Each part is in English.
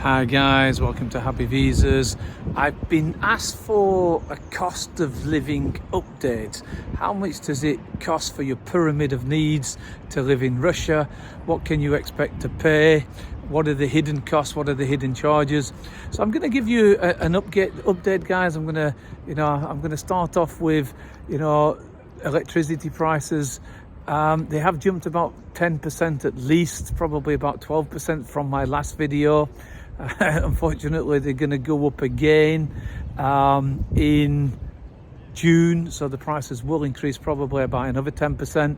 Hi guys, welcome to Happy Visas. I've been asked for a cost of living update. How much does it cost for your pyramid of needs to live in Russia? What can you expect to pay? What are the hidden costs? What are the hidden charges? So I'm going to give you an update, guys. I'm going to start off with, electricity prices. They have jumped about 10% at least, probably about 12% from my last video. Unfortunately, they're going to go up again in June, so the prices will increase probably about another 10%.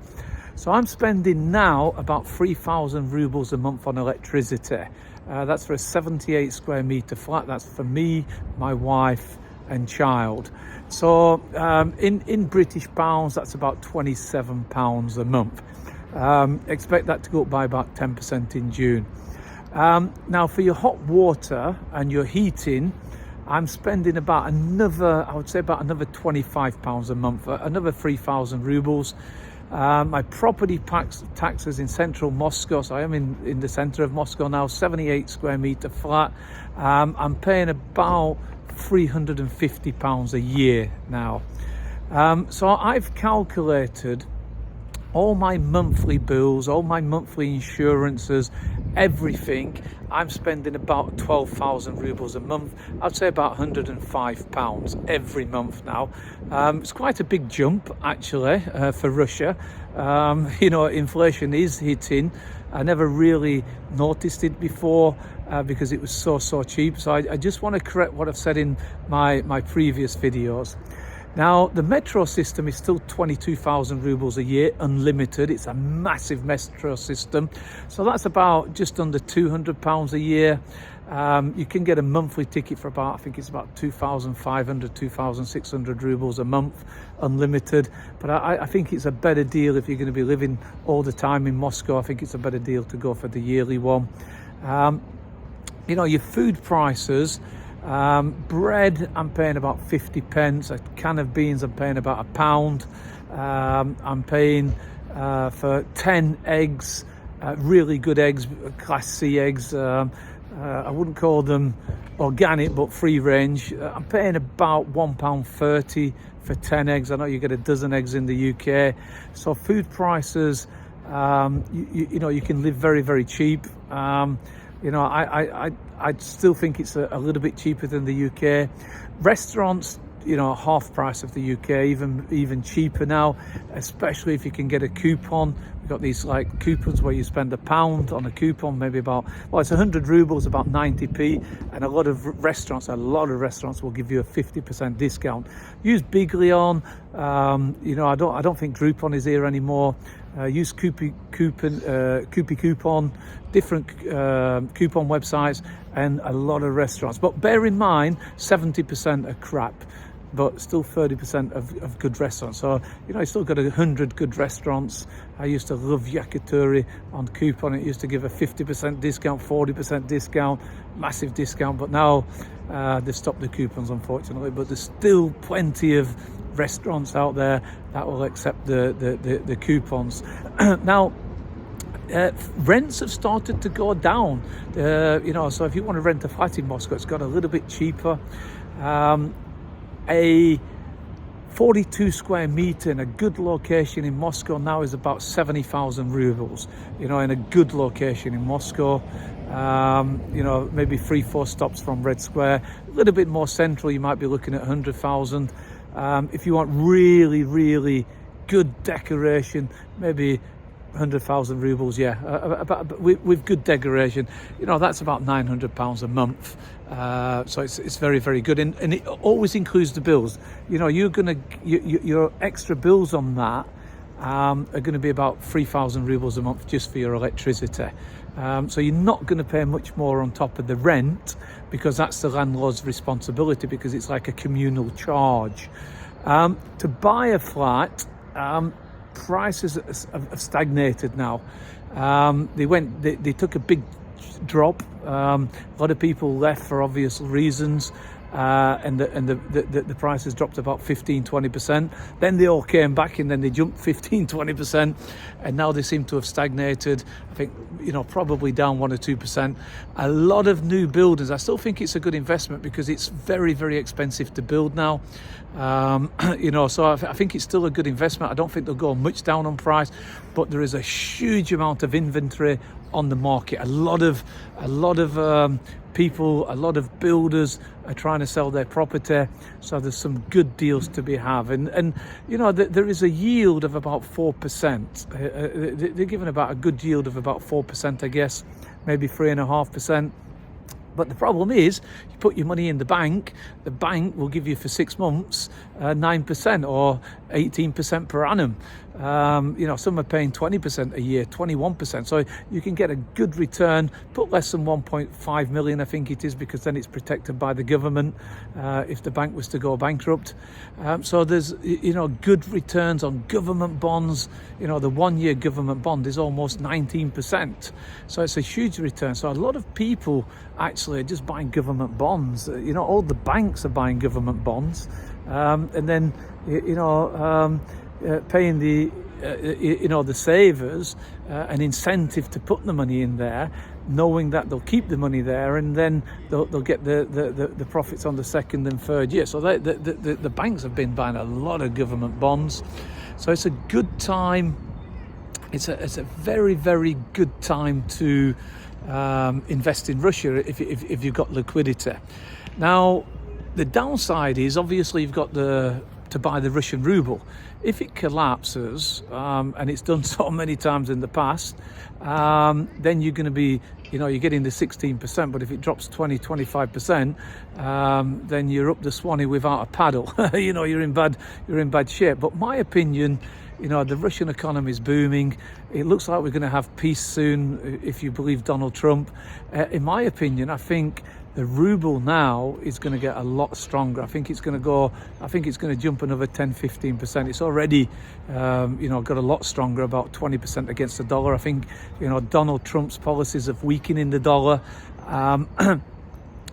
So I'm spending now about 3,000 rubles a month on electricity. That's for a 78 square meter flat. That's for me, my wife and child. So in British pounds, that's about £27 a month. Expect that to go up by about 10% in June. Now for your hot water and your heating, I'm spending about another £25 a month, another 3,000 rubles. My property taxes in central Moscow, so I am in the center of Moscow now, 78 square meter flat. I'm paying about £350 a year now. So I've calculated all my monthly bills, all my monthly insurances, everything. I'm spending about 12,000 rubles a month. I'd say about £105 every month now. It's quite a big jump actually for Russia. Inflation is hitting. I never really noticed it before because it was so cheap. So I just want to correct what I've said in my previous videos. Now, the metro system is still 22,000 rubles a year, unlimited. It's a massive metro system. So that's about just under £200 a year. You can get a monthly ticket for about, I think it's about 2,500, 2,600 rubles a month, unlimited. But I think it's a better deal if you're going to be living all the time in Moscow. I think it's a better deal to go for the yearly one. Your food prices. Bread, I'm paying about 50 pence. A can of beans, I'm paying about £1. I'm paying for 10 eggs, really good eggs, Class C eggs. I wouldn't call them organic, but free range. I'm paying about £1.30 for 10 eggs. I know you get a dozen eggs in the UK. So food prices, you can live very, very cheap. I still think it's a little bit cheaper than the UK. Restaurants, half price of the UK, even cheaper now, especially if you can get a coupon. We've got these like coupons where you spend £1 on a coupon, maybe it's 100 rubles, about 90p, and a lot of restaurants will give you a 50% discount. Use Biglion. I don't think Groupon is here anymore. Use Coupon, different coupon websites, and a lot of restaurants. But bear in mind, 70% are crap, but still 30% of good restaurants. So, I still got 100 good restaurants. I used to love Yakitori on Coupon. It used to give a 50% discount, 40% discount, massive discount. But now they've stopped the coupons, unfortunately. But there's still plenty of restaurants out there that will accept the coupons. Now, rents have started to go down. So if you want to rent a flat in Moscow, it's got a little bit cheaper. A 42 square meter in a good location in Moscow now is about 70,000 rubles. In a good location in Moscow, maybe 3-4 stops from Red Square. A little bit more central, you might be looking at 100,000. If you want really, really good decoration, maybe 100,000 rubles, with good decoration, that's about £900 a month. So it's very, very good, and it always includes the bills. Your extra bills on that are going to be about 3,000 rubles a month just for your electricity. So you're not going to pay much more on top of the rent, because that's the landlord's responsibility, because it's like a communal charge. To buy a flat, prices have stagnated now. They took a big drop. A lot of people left for obvious reasons. and the prices dropped about 15-20%. Then they all came back, and then they jumped 15-20%, and now they seem to have stagnated. I think, you know, probably down 1 or 2%. A lot of new buildings. I still think it's a good investment because it's very, very expensive to build now. You know, so I think it's still a good investment. I don't think they'll go much down on price, but there is a huge amount of inventory on the market. A lot of people, a lot of builders are trying to sell their property, so there's some good deals to be had. And you know, there is a yield of about 4%. They're given about a good yield of about 4%, I guess, maybe 3.5%. But the problem is, you put your money in the bank will give you for 6 months 9% or 18% per annum. You know, some are paying 20% a year, 21%. So you can get a good return. Put less than 1.5 million, I think it is, because then it's protected by the government if the bank was to go bankrupt. So there's, you know, good returns on government bonds. You know, the 1-year government bond is almost 19%. So it's a huge return. So a lot of people actually are just buying government bonds. You know, all the banks are buying government bonds, and then paying the the savers an incentive to put the money in there, knowing that they'll keep the money there, and then they'll get the profits on the 2nd and 3rd year. So the banks have been buying a lot of government bonds. So it's a good time. It's a very, very good time to invest in Russia if you've got liquidity. Now, the downside is obviously you've got to buy the Russian ruble. If it collapses, and it's done so many times in the past, then you're going to be, you know, you're getting the 16%. But if it drops 20-25%, then you're up the Swanee without a paddle. You know, you're in bad shape. But my opinion, you know, the Russian economy is booming. It looks like we're going to have peace soon, if you believe Donald Trump. In my opinion, I think the ruble now is going to get a lot stronger. I think it's going to jump another 10-15%. It's already, you know, got a lot stronger, about 20% against the dollar. I think, you know, Donald Trump's policies of weakening the dollar,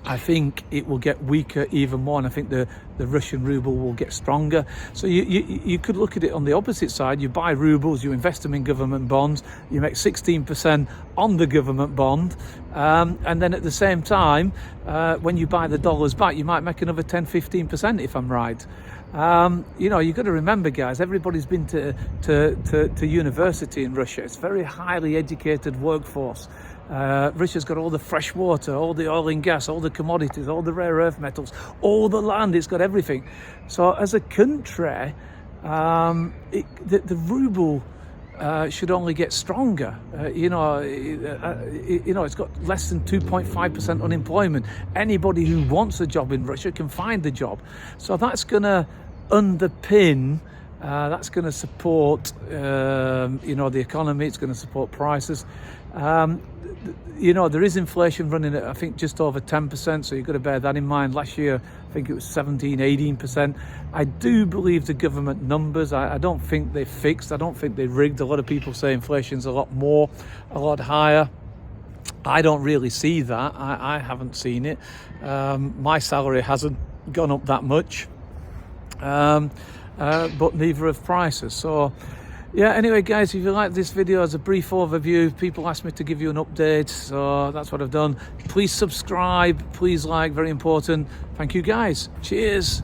I think it will get weaker even more, and I think the Russian ruble will get stronger. So you could look at it on the opposite side. You buy rubles, you invest them in government bonds, you make 16% on the government bond, and then at the same time, when you buy the dollars back, you might make another 10-15%, if I'm right. You know, you've got to remember, guys, everybody's been to university in Russia. It's a very highly educated workforce. Russia's got all the fresh water, all the oil and gas, all the commodities, all the rare earth metals, all the land. It's got everything. So as a country, the ruble should only get stronger. You know, it's got less than 2.5% unemployment. Anybody who wants a job in Russia can find a job. So that's going to underpin. That's going to support, you know, the economy. It's going to support prices. You know, there is inflation running at, I think, just over 10%, so you've got to bear that in mind. Last year, I think it was 17-18%. I do believe the government numbers. I don't think they're fixed. I don't think they're rigged. A lot of people say inflation's a lot higher. I don't really see that. I haven't seen it. My salary hasn't gone up that much, but neither have prices. So yeah, anyway, guys, if you like this video as a brief overview, people asked me to give you an update, so that's what I've done. Please subscribe, please like, very important. Thank you, guys. Cheers.